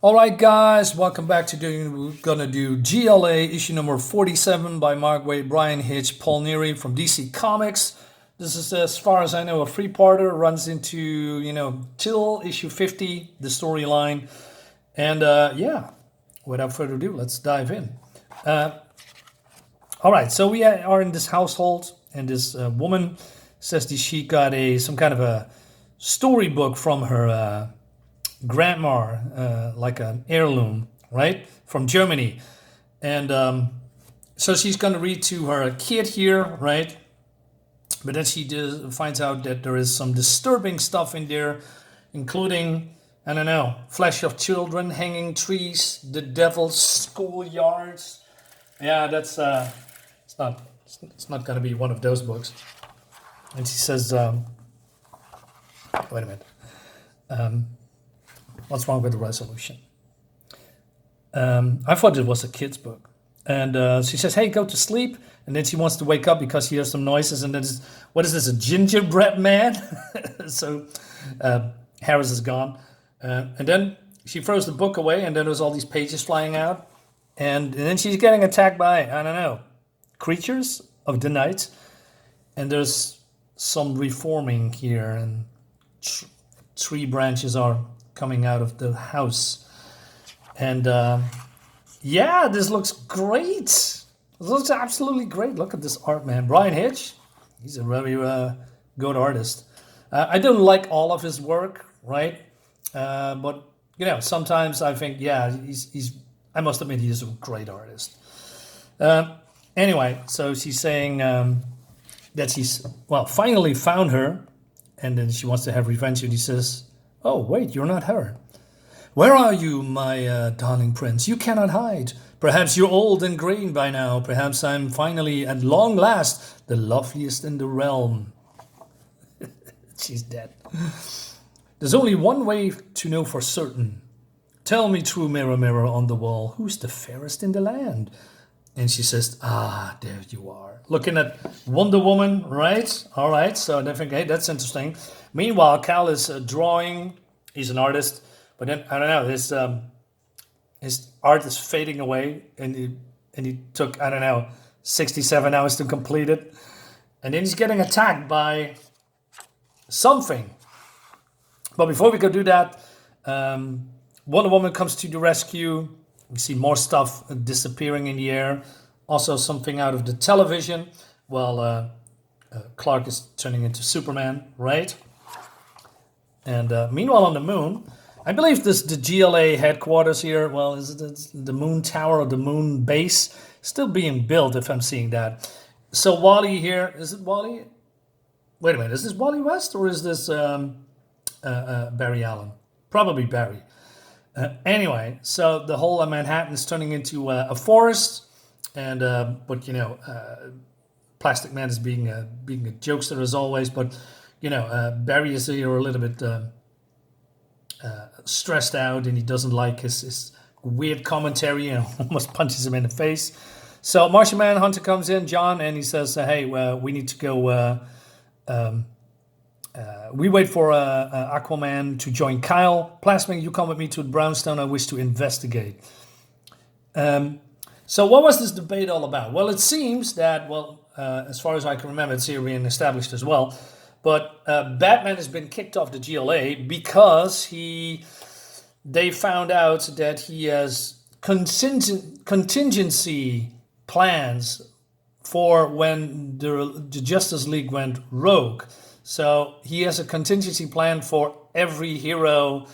Alright guys, welcome back to we're gonna do JLA issue number 47 by Mark Waid, Bryan, Hitch, Paul Neary from DC Comics. This is, as far as I know, a three-parter, runs into, till issue 50, the storyline. And yeah, without further ado, let's dive in. Alright, so we are in this household, and this woman says that she got some kind of a storybook from her grandma, like an heirloom, right, from Germany. And so she's going to read to her kid here, right? But then she finds out that there is some disturbing stuff in there, including, I don't know, flesh of children, hanging trees, the devil's schoolyards. Yeah, that's it's not going to be one of those books. And she says, wait a minute. What's wrong with the resolution? I thought it was a kid's book. And she says, hey, go to sleep. And then she wants to wake up because she hears some noises. And then, what is this, a gingerbread man? So Harris is gone. And then she throws the book away, and then there's all these pages flying out. And then she's getting attacked by, I don't know, creatures of the night. And there's some reforming here, and tree branches are coming out of the house. And yeah, this looks great. This looks absolutely great. Look at this art, man. Bryan Hitch, he's a very good artist. I don't like all of his work, right? But sometimes I think, yeah, he's I must admit he's a great artist. Anyway, so she's saying that she's finally found her, and then she wants to have revenge. And he says, oh, wait, you're not her. Where are you, my darling prince? You cannot hide. Perhaps you're old and green by now. Perhaps I'm finally, at long last, the loveliest in the realm. She's dead. There's only one way to know for certain. Tell me, true mirror, mirror on the wall, who's the fairest in the land? And she says, there you are. Looking at Wonder Woman, right? All right, so I think, hey, that's interesting. Meanwhile, Cal is drawing. He's an artist. But then, I don't know, his art is fading away. And he took, I don't know, 67 hours to complete it. And then he's getting attacked by something. But before we could do that, Wonder Woman comes to the rescue. We see more stuff disappearing in the air. Also something out of the television. Well, Clark is turning into Superman, right? And meanwhile on the moon, I believe this the JLA headquarters here. Well, is it the moon tower or the moon base? Still being built, if I'm seeing that. So Wally here, is it Wally? Wait a minute, is this Wally West or is this Barry Allen? Probably Barry. Anyway, so the whole Manhattan is turning into a forest, and but Plastic Man is being a jokester as always. But Barry is here a little bit stressed out, and he doesn't like his weird commentary, and almost punches him in the face. So Martian Manhunter comes in, John, and he says, "Hey, we need to go." We wait for Aquaman to join Kyle. Plasmic, you come with me to Brownstone. I wish to investigate. So what was this debate all about? Well, it seems that, as far as I can remember, it's here being established as well. But Batman has been kicked off the GLA because they found out that he has contingency plans for when the Justice League went rogue. So he has a contingency plan for every hero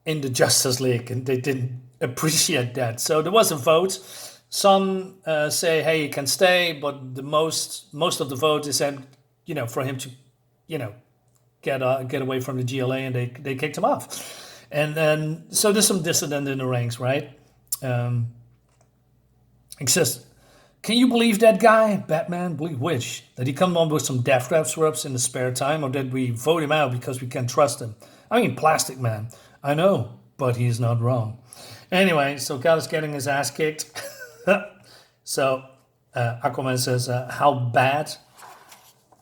in the Justice League, and they didn't appreciate that. So there was a vote. Some say, hey, he can stay, but the most of the vote is that, for him to, get away from the GLA, and they kicked him off. And then, so there's some dissident in the ranks, right? He says, can you believe that guy, Batman? Believe which? That he come on with some death trap syrups in the spare time, or that we vote him out because we can't trust him? I mean, Plastic Man. I know, but he's not wrong. Anyway, so Cal is getting his ass kicked. So Aquaman says, how bad?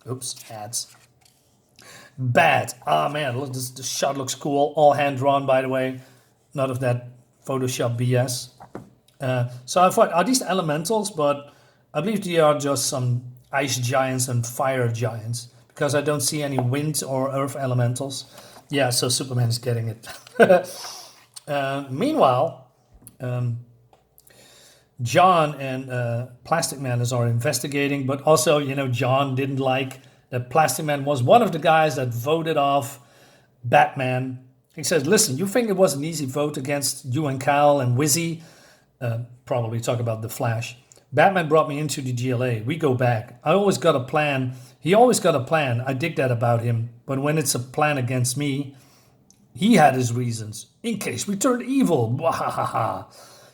Oops, ads. Bad. Ah, man, look, this shot looks cool. All hand drawn, by the way. None of that Photoshop BS. So I thought, are these elementals? But I believe they are just some ice giants and fire giants because I don't see any wind or earth elementals. Yeah, so Superman is getting it. Meanwhile, John and Plastic Man are investigating, but also, John didn't like that Plastic Man was one of the guys that voted off Batman. He says, listen, you think it was an easy vote against you and Kyle and Wizzy? Probably talk about the Flash. Batman brought me into the GLA. We go back. I always got a plan. He always got a plan. I dig that about him. But when it's a plan against me, he had his reasons. In case we turned evil. Wahahaha.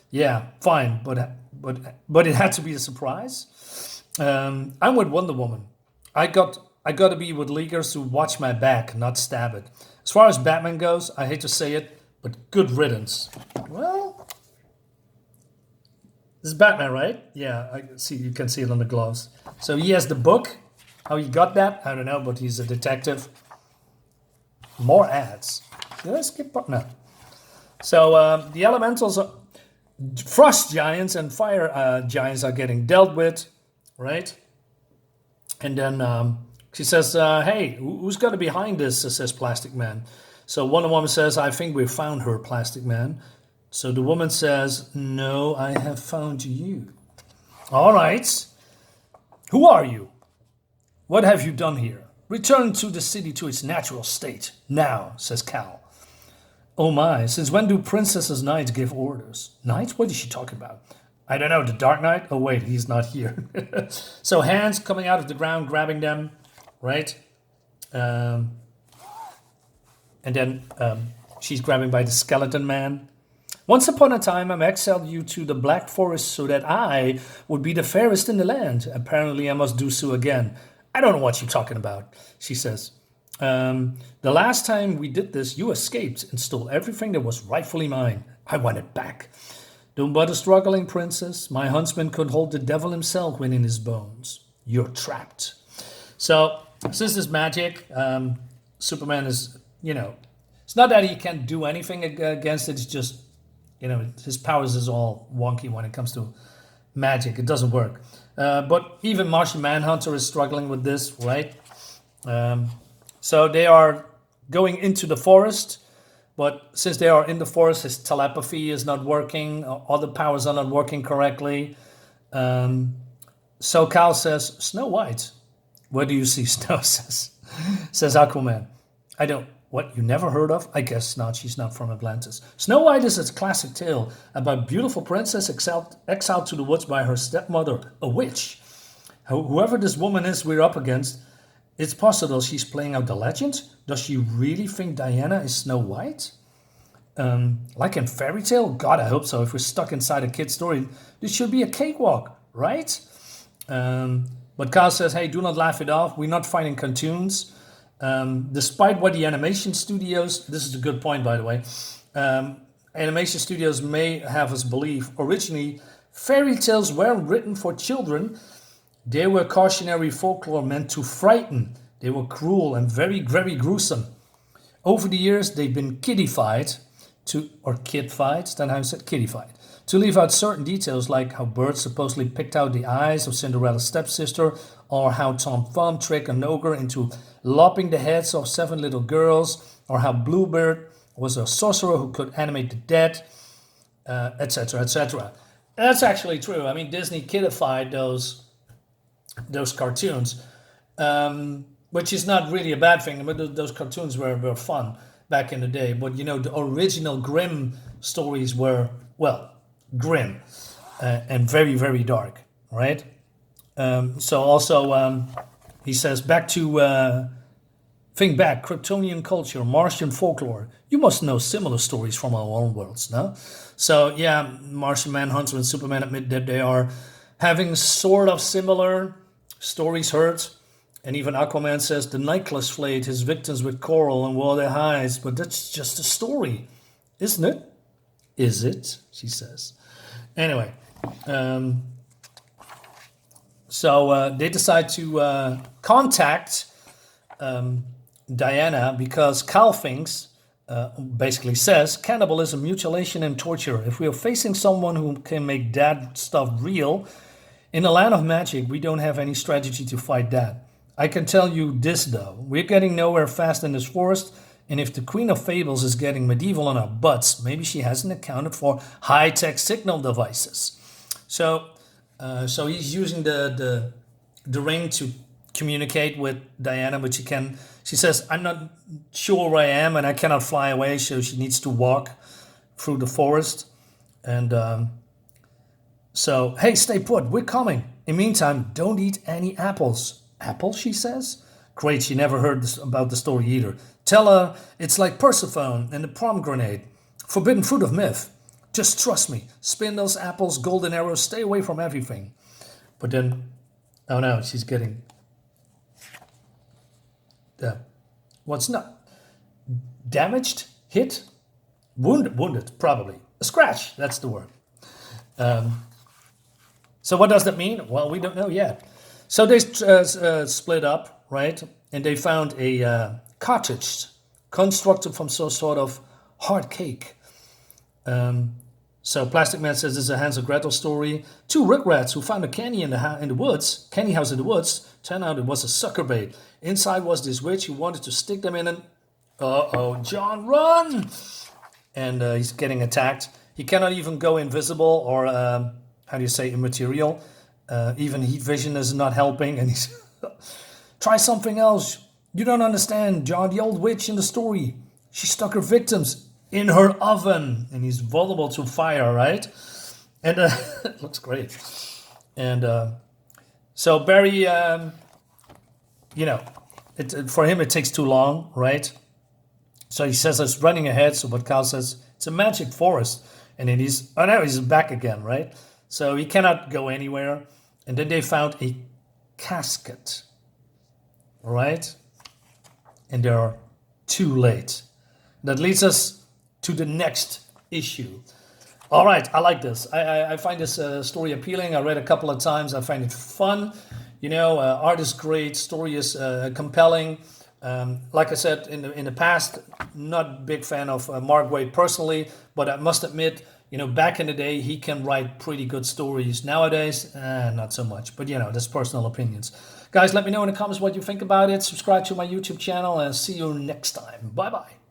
Yeah, fine. But it had to be a surprise. I'm with Wonder Woman. I got to be with leaguers who watch my back, not stab it. As far as Batman goes, I hate to say it, but good riddance. Well, this is Batman, right? Yeah, I see. You can see it on the gloves. So he has the book. How he got that, I don't know, but he's a detective. More ads. Did I skip? No. So the elementals, frost giants and fire giants are getting dealt with, right? And then she says, hey, who's got to be behind this, says Plastic Man. So Wonder Woman says, I think we found her, Plastic Man. So the woman says, no, I have found you. All right. Who are you? What have you done here? Return to the city to its natural state. Now, says Cal. Oh my, since when do Princess's Knights give orders? Knights? What is she talking about? I don't know, the Dark Knight? Oh wait, he's not here. So hands coming out of the ground, grabbing them, right? And then she's grabbing by the skeleton man. Once upon a time, I exiled you to the Black Forest so that I would be the fairest in the land. Apparently, I must do so again. I don't know what you're talking about, she says. The last time we did this, you escaped and stole everything that was rightfully mine. I want it back. Don't bother struggling, princess. My huntsman could hold the devil himself within his bones. You're trapped. So, since this magic, Superman is, it's not that he can't do anything against it. It's just, his powers is all wonky when it comes to magic. It doesn't work. But even Martian Manhunter is struggling with this, right? So they are going into the forest. But since they are in the forest, his telepathy is not working. Other powers are not working correctly. So Kyle says, Snow White. Where do you see Snow? says Aquaman. I don't. What, you never heard of? I guess not. She's not from Atlantis. Snow White is a classic tale about beautiful princess exiled to the woods by her stepmother, a witch. Whoever this woman is we're up against, it's possible she's playing out the legend. Does she really think Diana is Snow White? Like in fairy tale? God, I hope so. If we're stuck inside a kid's story, this should be a cakewalk, right? But Kyle says, hey, do not laugh it off. We're not fighting cartoons. Despite what the animation studios, this is a good point, by the way, animation studios may have us believe originally fairy tales weren't written for children. They were cautionary folklore meant to frighten. They were cruel and very, very gruesome. Over the years, they've been kiddified then I said kiddified, to leave out certain details like how birds supposedly picked out the eyes of Cinderella's stepsister, or how Tom Thumb tricked an ogre into lopping the heads of 7 little girls, or how Bluebird was a sorcerer who could animate the dead, etc., etc. That's actually true. I mean, Disney kiddified those cartoons, which is not really a bad thing. But those cartoons were fun back in the day. But the original Grimm stories were, well, grim and very, very dark, right? So also he says, back to think back, Kryptonian culture, Martian folklore. You must know similar stories from our own worlds, no? So yeah, Martian Manhunter and Superman admit that they are having sort of similar stories heard. And even Aquaman says the Nicholas flayed his victims with coral and wore their hides, but that's just a story, isn't it? Is it? She says. Anyway, so they decide to contact Diana because Cal thinks basically says cannibalism, mutilation, and torture. If we are facing someone who can make that stuff real, in the land of magic, we don't have any strategy to fight that. I can tell you this though, we're getting nowhere fast in this forest, and if the Queen of Fables is getting medieval on our butts, maybe she hasn't accounted for high-tech signal devices. So he's using the ring to communicate with Diana, but she says, I'm not sure where I am and I cannot fly away, so she needs to walk through the forest. And so, hey, stay put, we're coming. In the meantime, don't eat any apples. Apples, she says? Great, she never heard about the story either. Tell her it's like Persephone and the pomegranate. Forbidden fruit of myth. Just trust me. Spin those apples, golden arrows, stay away from everything. But then, oh no, she's getting... what's not? Damaged? Hit? Wounded, probably. A scratch, that's the word. So what does that mean? Well, we don't know yet. So they split up, right? And they found a cottage constructed from some sort of hard cake. So Plastic Man says this is a Hansel Gretel story. Two rugrats who found a candy in the woods, candy house in the woods. Turned out it was a sucker bait. Inside was this witch who wanted to stick them in an... Uh-oh, John, run! And he's getting attacked. He cannot even go invisible or, how do you say, immaterial. Even heat vision is not helping. And he's... Try something else. You don't understand, John. The old witch in the story. She stuck her victims in her oven. And he's vulnerable to fire, right? And it looks great. And so Barry, for him it takes too long, right? So he says it's running ahead. So what Kyle says, it's a magic forest. And then he's back again, right? So he cannot go anywhere. And then they found a casket, right? And they're too late. That leads us to the next issue. All right, I like this. I find this story appealing. I read a couple of times. I find it fun. Art is great. Story is compelling. Like I said in the past, not a big fan of Mark Waid personally, but I must admit, back in the day, he can write pretty good stories. Nowadays, not so much. But, that's personal opinions. Guys, let me know in the comments what you think about it. Subscribe to my YouTube channel and see you next time. Bye-bye.